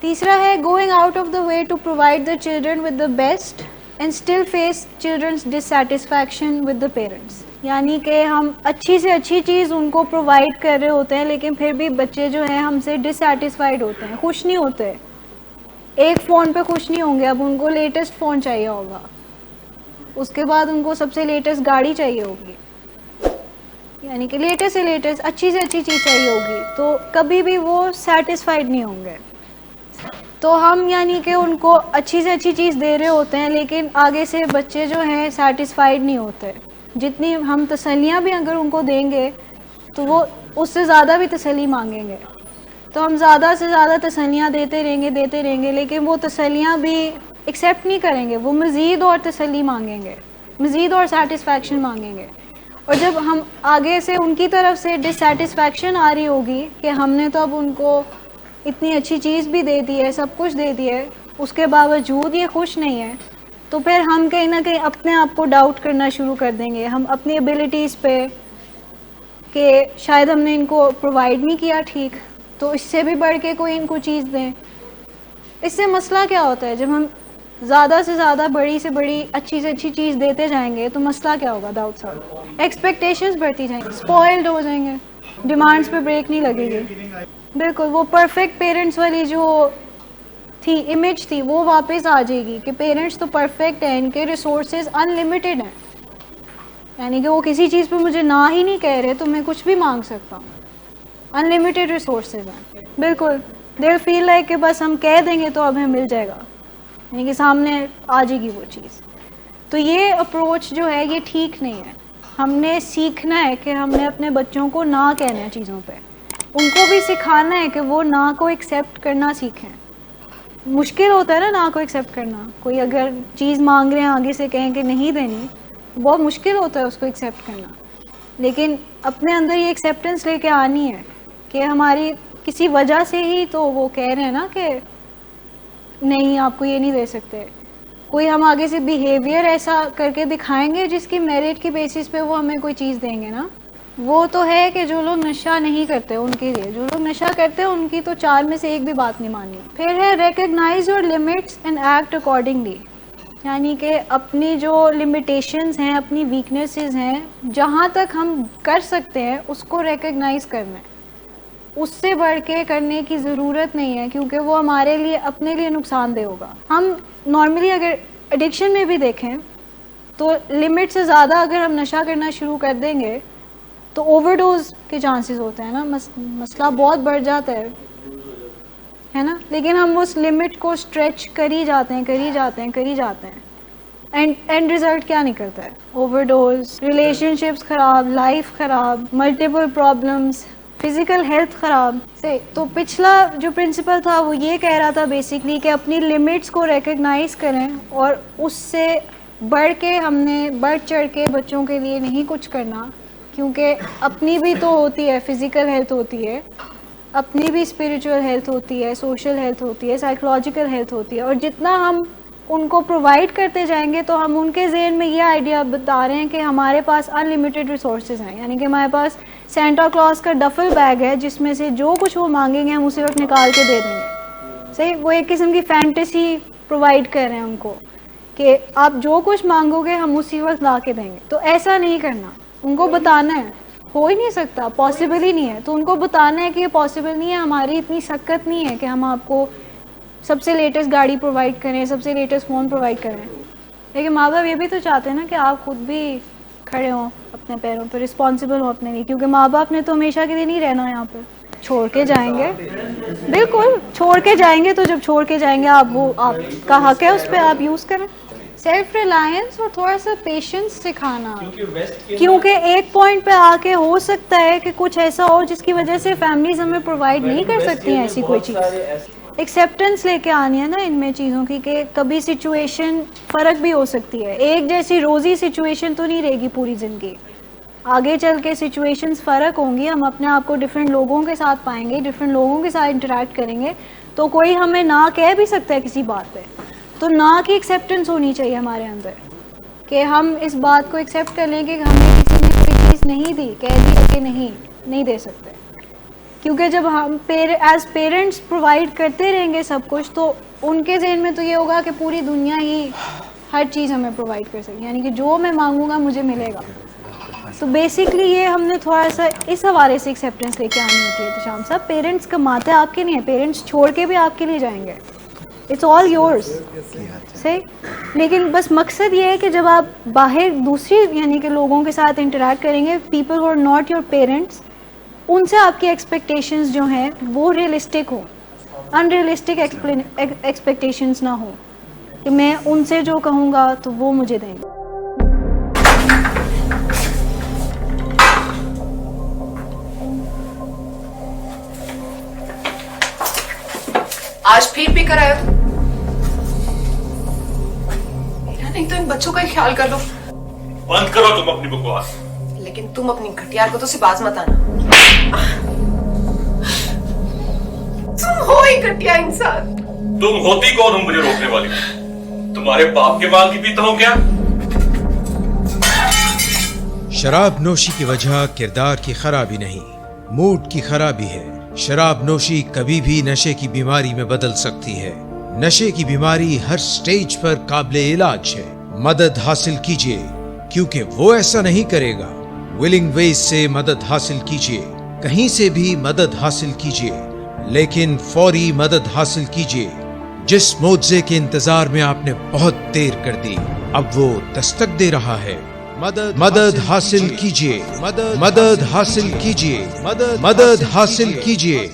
تیسرا ہے going out of the way to provide the children with the best and still face children's dissatisfaction with the parents. یعنی کہ ہم اچھی سے اچھی چیز ان کو پرووائڈ کر رہے ہوتے ہیں لیکن پھر بھی بچے جو ہیں ہم سے ڈسسیٹسفائیڈ ہوتے ہیں, خوش نہیں ہوتے. ایک فون پہ خوش نہیں ہوں گے, اب ان کو لیٹسٹ فون چاہیے ہوگا, اس کے بعد ان کو سب سے لیٹسٹ گاڑی چاہیے ہوگی, یعنی کہ لیٹسٹ سے لیٹسٹ اچھی سے اچھی چیز چاہیے ہوگی, تو کبھی بھی وہ سیٹسفائیڈ نہیں ہوں گے. تو ہم یعنی کہ ان کو اچھی سے اچھی چیز دے رہے ہوتے ہیں لیکن آگے سے بچے جو ہیں سیٹسفائیڈ نہیں ہوتے. جتنی ہم تسلیاں بھی اگر ان کو دیں گے تو وہ اس سے زیادہ بھی تسلی مانگیں گے. تو ہم زیادہ سے زیادہ تسلیاں دیتے رہیں گے لیکن وہ تسلیاں بھی ایکسیپٹ نہیں کریں گے, وہ مزید اور تسلی مانگیں گے, مزید اور سیٹسفیکشن مانگیں گے. اور جب ہم آگے سے ان کی طرف سے ڈسسیٹسفیکشن آ رہی ہوگی کہ ہم نے تو اب ان کو اتنی اچھی چیز بھی دے دی ہے, سب کچھ دے دی ہے, اس کے باوجود یہ خوش نہیں ہے, تو پھر ہم کہیں نہ کہیں اپنے آپ کو ڈاؤٹ کرنا شروع کر دیں گے, ہم اپنی ایبلٹیز پہ, کہ شاید ہم نے ان کو پرووائڈ نہیں کیا ٹھیک, تو اس سے بھی بڑھ کے کوئی ان کو چیز دیں. اس سے مسئلہ کیا ہوتا ہے, جب ہم زیادہ سے زیادہ بڑی سے بڑی اچھی سے اچھی چیز دیتے جائیں گے تو مسئلہ کیا ہوگا داؤد صاحب, ایکسپیکٹیشنز بڑھتی جائیں گی, اسپوائلڈ ہو جائیں گے, ڈیمانڈس پہ بریک نہیں لگے گی. بالکل وہ پرفیکٹ پیرنٹس والی جو تھی امیج تھی وہ واپس آ جائے گی کہ پیرنٹس تو پرفیکٹ ہیں, ان کے ریسورسز ان لمیٹیڈ ہیں, یعنی کہ وہ کسی چیز پہ مجھے نہ ہی نہیں کہہ رہے تو میں کچھ بھی مانگ سکتا ہوں, ان لمیٹیڈ ریسورسز ہیں. بالکل دے ول فیل لائک کہ بس ہم کہہ دیں گے تو اب ہمیں مل جائے گا, یعنی کہ سامنے آ جائے گی وہ چیز. تو یہ اپروچ جو ہے یہ ٹھیک نہیں ہے. ہم نے سیکھنا ہے کہ ہم نے اپنے بچوں کو نہ کہنا ہے چیزوں پہ, ان کو بھی سکھانا ہے کہ وہ نہ کو ایکسیپٹ کرنا سیکھیں. مشکل ہوتا ہے نا نہ کو ایکسیپٹ کرنا, کوئی اگر چیز مانگ رہے ہیں آگے سے کہیں کہ نہیں دینی, بہت مشکل ہوتا ہے اس کو ایکسیپٹ کرنا. لیکن اپنے اندر یہ ایکسیپٹنس لے کے آنی ہے کہ ہماری کسی وجہ سے ہی تو وہ کہہ رہے ہیں نا کہ نہیں آپ کو یہ نہیں دے سکتے. کوئی ہم آگے سے بیہیویئر ایسا کر کے دکھائیں گے جس کی میرٹ کی بیسس پہ وہ ہمیں کوئی چیز دیں گے نا. وہ تو ہے کہ جو لوگ نشہ نہیں کرتے ان کے لیے, جو لوگ نشہ کرتے ہیں ان کی تو 4 میں سے ایک بھی بات نہیں ماننی. پھر ہے recognise your limits and act accordingly, یعنی کہ اپنی جو لمیٹیشنز ہیں, اپنی ویکنیسز ہیں, جہاں تک ہم کر سکتے ہیں اس کو ریکگنائز کرنا ہے, اس سے بڑھ کے کرنے کی ضرورت نہیں ہے کیونکہ وہ ہمارے لیے اپنے لیے نقصان دہ ہوگا. ہم نارملی اگر ایڈکشن میں بھی دیکھیں تو لمٹ سے زیادہ اگر ہم نشہ کرنا شروع کر دیں گے تو اوور ڈوز کے چانسز ہوتے ہیں نا, مسئلہ بہت بڑھ جاتا ہے نا. لیکن ہم اس لمٹ کو اسٹریچ کری جاتے ہیں, اینڈ رزلٹ کیا نکلتا ہے, اوور ڈوز, ریلیشن شپس خراب, لائف خراب, ملٹیپل پرابلمس, فزیکل ہیلتھ خراب سے. تو پچھلا جو پرنسپل تھا وہ یہ کہہ رہا تھا بیسکلی کہ اپنی لمٹس کو ریکگنائز کریں اور اس سے بڑھ کے ہم نے بڑھ چڑھ کے بچوں کے لیے نہیں کچھ کرنا, کیونکہ اپنی بھی تو ہوتی ہے, فزیکل ہیلتھ ہوتی ہے, اپنی بھی اسپریچول ہیلتھ ہوتی ہے, سوشل ہیلتھ ہوتی ہے, سائیکولوجیکل ہیلتھ ہوتی ہے. اور جتنا ہم ان کو پرووائڈ کرتے جائیں گے تو ہم ان کے ذہن میں یہ آئیڈیا بتا رہے ہیں کہ ہمارے پاس ان لمیٹیڈ ریسورسز ہیں, یعنی کہ ہمارے پاس سینٹا کلاس کا ڈفل بیگ ہے جس میں سے جو کچھ وہ مانگیں گے ہم اسی وقت نکال کے دے دیں گے. صحیح, وہ ایک قسم کی فینٹیسی پرووائڈ کر رہے ہیں ان کو کہ آپ جو کچھ مانگو گے ہم اسی وقت لا کے دیں گے. تو ایسا نہیں کرنا, ان کو بتانا ہے ہو ہی نہیں سکتا, پاسبل ہی نہیں ہے. تو ان کو بتانا ہے کہ یہ پاسبل نہیں ہے, ہماری اتنی سکت نہیں ہے کہ ہم آپ کو سب سے لیٹسٹ گاڑی پرووائڈ کریں, سب سے لیٹسٹ فون پرووائڈ کریں. لیکن ماں باپ یہ بھی تو چاہتے ہیں نا کہ آپ خود بھی کھڑے ہوں اپنے پیروں پہ, رسپانسبل ہوں اپنے لیے, کیونکہ ماں باپ نے تو ہمیشہ کے لیے نہیں رہنا یہاں پہ, چھوڑ کے جائیں گے. بالکل چھوڑ کے جائیں گے, تو جب چھوڑ کے جائیں گے آپ کا حق ہے اس پہ, آپ یوز کریں. سیلف ریلائنس اور تھوڑا سا پیشنس سکھانا, کیونکہ ایک پوائنٹ پہ آ کے ہو سکتا ہے کہ کچھ ایسا ہو جس کی وجہ سے فیملیز ہمیں پرووائڈ نہیں کر سکتی ہیں ایسی کوئی چیز. ایکسیپٹنس لے کے آنی ہے نا ان میں چیزوں کی, کہ کبھی سچویشن فرق بھی ہو سکتی ہے, ایک جیسی روزی سچویشن تو نہیں رہے گی پوری زندگی, آگے چل کے سچویشنز فرق ہوں گی, ہم اپنے آپ کو ڈفرینٹ لوگوں کے ساتھ پائیں گے, ڈفرینٹ لوگوں کے ساتھ انٹریکٹ کریں گے, تو کوئی ہمیں نہ کہہ بھی سکتا ہے کسی بات پہ. تو نہ کی ایکسیپٹنس ہونی چاہیے ہمارے اندر, کہ ہم اس بات کو ایکسیپٹ کر لیں کہ ہمیں کسی نے کوئی چیز نہیں دی, کہہ دیا کہ نہیں دے سکتے. کیونکہ جب ہم ایز پیرنٹس پرووائڈ کرتے رہیں گے سب کچھ تو ان کے ذہن میں تو یہ ہوگا کہ پوری دنیا ہی ہر چیز ہمیں پرووائڈ کر سکے، یعنی کہ جو میں مانگوں گا مجھے ملے گا. تو بیسکلی یہ ہم نے تھوڑا سا اس حوالے سے ایکسیپٹنس لے کے آنی ہوتی ہے. تو شام صاحب پیرنٹس کماتے آپ کے نہیں ہیں، پیرنٹس چھوڑ کے بھی آپ کے لیے جائیں گے، اٹس آل یورس. صحیح. لیکن بس مقصد یہ ہے کہ جب آپ باہر دوسری یعنی کہ لوگوں کے ساتھ انٹریکٹ کریں گے، people who are not your parents, ان سے آپ کی ایکسپیکٹیشنز جو ہیں وہ ریئلسٹک ہو، ان ریئلسٹک ایکسپیکٹیشنز نہ ہو کہ میں ان سے جو کہوں گا تو وہ مجھے دیں گے. آج پھر پی کر آئے ہو؟ میرا نہیں تو ان بچوں کا ہی خیال کر لو. بند کرو تم اپنی بکواس. لیکن تم اپنی گھٹیا حرکتوں سے باز مت آنا. تم ہو ہی گھٹیا انسان. تم ہوتی کون ہو مجھے روکنے والی؟ تمہارے باپ کے مال کی پیتا ہوں کیا؟ شراب نوشی کی وجہ کردار کی خرابی نہیں، موڈ کی خرابی ہے. شراب نوشی کبھی بھی نشے کی بیماری میں بدل سکتی ہے. نشے کی بیماری ہر سٹیج پر قابل علاج ہے. مدد حاصل کیجیے کیونکہ وہ ایسا نہیں کرے گا. ولنگ ویز سے مدد حاصل کیجیے، کہیں سے بھی مدد حاصل کیجیے، لیکن فوری مدد حاصل کیجیے. جس معجزے کے انتظار میں آپ نے بہت دیر کر دی اب وہ دستک دے رہا ہے. مدد حاصل کیجیے، مدد حاصل کیجیے، مدد حاصل کیجیے.